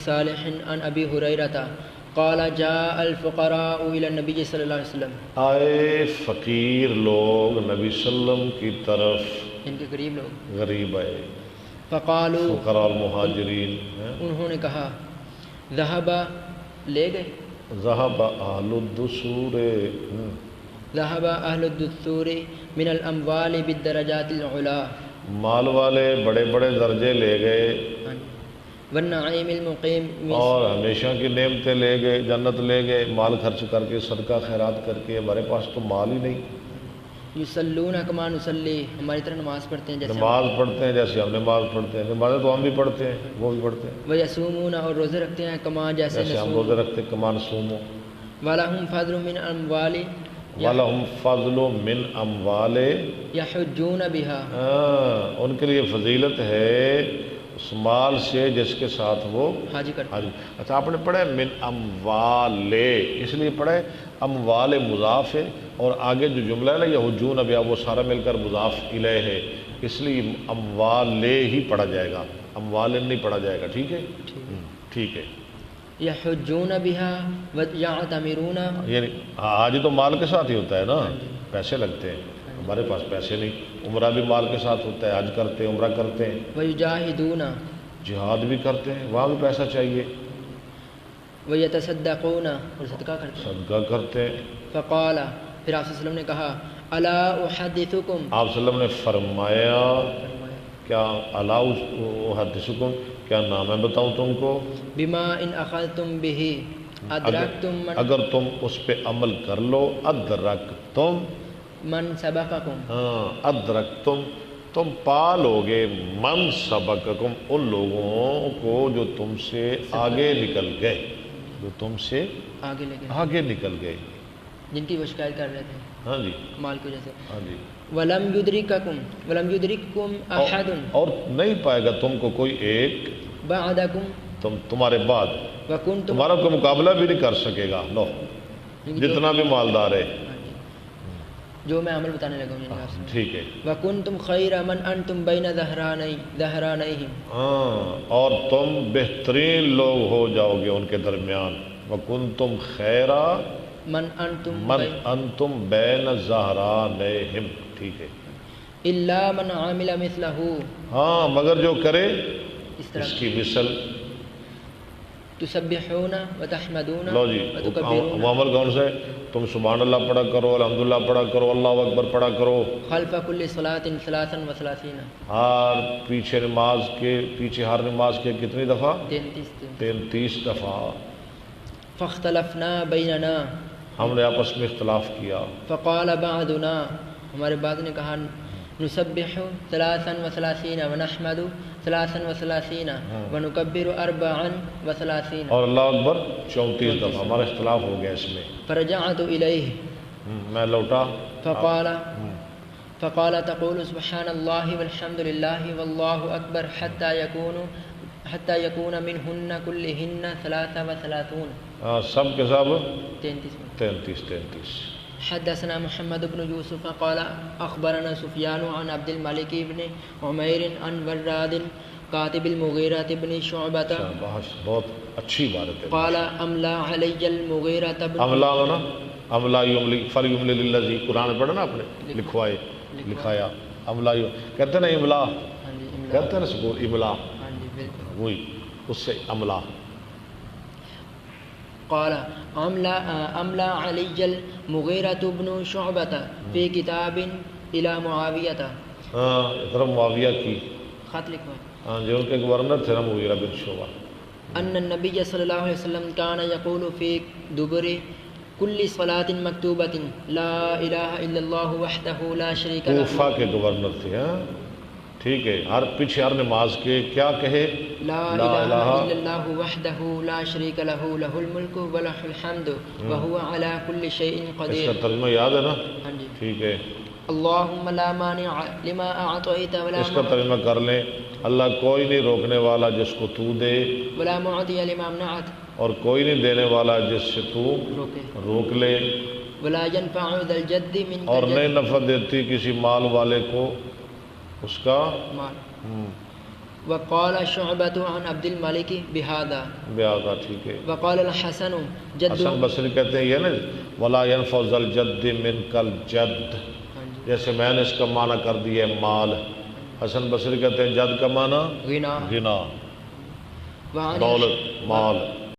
صالح عن ابی ہریرہ قال جاء الفقراء الى النبی صلی اللہ علیہ وسلم، آئے فقیر لوگ نبی صلی اللہ علیہ وسلم کی طرف، ان کے قریب لوگ، غریب آئے، فقالوا، فقراء المہاجرین، انہوں نے کہا ذہب، لے گئے، ذہب اہل الدثور، ذہب اہل الدثور من الاموال بالدرجات العلا، مال والے بڑے بڑے درجے لے گئے والنعیم المقیم، اور ہمیشہ کی نعمتیں لے گئے، جنت لے گئے، مال خرچ کر کے، صدقہ خیرات کر کے۔ ہمارے پاس تو مال ہی نہیں۔ یصلون کما نصلی، ہماری طرح نماز پڑھتے ہیں جیسے نماز پڑھتے ہیں جیسے ہم نماز پڑھتے ہیں، نمازیں تو ہم بھی پڑھتے ہیں، وہ بھی پڑھتے ہیں، ویصومون، اور روزے رکھتے ہیں کما جیسے جیسے ہم نصوم، روزے رکھتے ہیں، کمان سومو، ولہم فضل من اموال وَلَهُمْ فَضْلُ مِنْ أَمْوَالِ، یحجون بہا، ان کے لیے فضیلت ہے اس مال سے جس کے ساتھ وہ حاجی کرتے حج۔ اچھا آپ نے پڑھا من اموال، اس لیے پڑھا ہے اموال مضاف ہے، اور آگے جو جملہ ہے نا یحجون بہا وہ سارا مل کر مضاف الیہ ہے، اس لیے اموال ہی پڑھا جائے گا، اموال نہیں پڑھا جائے گا، ٹھیک ہے؟ ٹھیک ہے۔ یحجون بہا ویعتمرون، یعنی حج تو مال کے ساتھ ہی ہوتا ہے نا، پیسے لگتے ہیں، ہمارے پاس پیسے نہیں، عمرہ بھی مال کے ساتھ ہوتا ہے، حج کرتے ہیں، عمرہ کرتے ہیں، ویجاہدون، جہاد بھی کرتے ہیں، وہاں بھی پیسہ چاہیے، ویتصدقون، اور صدقہ کرتے ہیں۔ صدقہ کرتے ہیں۔ فقال، پھر آپ صلی اللہ علیہ وسلم نے کہا الا احدثکم، آپ صلی اللہ علیہ وسلم نے فرمایا کیا الا احدثکم، کیا نام ہے بتاؤں تم کو، بما ان اخذتم به ادرکتم اگر تم اس پہ عمل کر لو، ادرکتم، من سبقکم، ادرکتم، تم پا لوگے، من سبقکم، ان لوگوں کو جو تم سے آگے نکل گئے، جو تم سے آگے لے گئے، آگے نکل گئے، جن کی وہ شکایت کر رہے تھے ہاں جی، مال کی وجہ سے۔ ہاں جی، ولم یدرککم احد اور نہیں پائے گا تم کو کوئی ایک بعدکم، تمہارے بعد، وکنتم، تمہارا کوئی مقابلہ بھی نہیں کر سکے گا، لو جتنا بھی مالدار ہے، جو میں عمل بتانے لگا ہوں، ٹھیک ہے، وکنتم خیر من انتم بین ظہرانیہم، ہاں، اور تم بہترین لوگ ہو جاؤ گے ان کے درمیان، وَكُنْتُمْ خَيْرًا من انتم بین ظہرانیہم، ٹھیک ہے، الا من عامل مثلہ، ہاں مگر جو کرے اس طرح اس کی مثل، تسبحون وتحمدون لو جی وتکبرون، وہ عمل کون سا ہے، تم سبحان اللہ پڑھا کرو، الحمدللہ پڑھا کرو، اللہ اکبر پڑھا کرو، خلف کل صلاۃ ثلاثا وثلاثین، ہر پیچھے نماز کے، پیچھے ہر نماز کے کتنی دفعہ، 33 دفعہ، فاختلفنا بیننا، ہم نے آپس میں اختلاف کیا، فقال بعضنا، ہمارے بعض نے کہا نسبح ثلاثا وثلاثین ونحمد ثلاثا وثلاثین ونکبر اربعا وثلاثین، اور اللہ اکبر 34 دفعہ، ہمارا اختلاف ہو گیا اس میں، فرجعت الیہ، میں لوٹا، فقال تقول سبحان اللہ والحمد للہ واللہ اکبر حتی یکون منہن کلہن 33، سب کے سب 33۔ 33۔ حدثنا محمد بن یوسف قال اخبرنا سفیان عن عبد الملک بن عمیر عن وراد کاتب المغیرہ بن شعبۃ، بہت اچھی بات ہے، قال املا علی المغیرہ بن، املا ہونا، املا یملی فلیملی للذی، قرآن پڑھا نا آپ نے، لکھایا، املا کہتے ہیں نا، املا کہتے ہیں نا سکول، املا وہی، اس سے املا، قال املا علی المغیرہ بن شعبۃ فی کتاب الی معاویہ، طرف معاویہ کی خط لکھوا، ہاں جو ان کے گورنر تھے نا مغیرہ بن شعبہ، ان النبی صلی اللہ علیہ وسلم کان یقول فی دبر کل صلاۃ مکتوبۃ لا الہ الا اللہ وحدہ لا شریک لہ، کوفہ کے گورنر تھے، ہاں ٹھیک ہے، ہر پیچھے ہر نماز کے کیا کہے، لا الہ الا اللہ وحدہ لا شریک لہ لہ الملک ولہ الحمد وہو علی کل شیء اس قدیر، کا ترجمہ یاد ہے نا، ہاں جی، ٹھیک ہے، اللہم لا مانع لما اعطیت ولا اس کا ترجمہ کر لیں، اللہ کوئی نہیں روکنے والا جس کو تو دے، ولا معطی لما منعت، اور کوئی نہیں دینے والا جس سے تو روک لے، ولا ينفع ذا الجد منك اور نہیں نفع دیتی کسی مال والے کو اس کا مال، وقال شعبۃ عن عبد الملک بہذا بیاضا، ٹھیک ہے۔ وقال الحسن جد حسن بصری کہتے ہیں یہ نا ولا ينفع ذا الجد منک الجد، جیسے میں نے اس کا معنی کر دیا ہے مال، حسن بصری کہتے ہیں جد کا معنی غنا غنا، وعن دولت، مال۔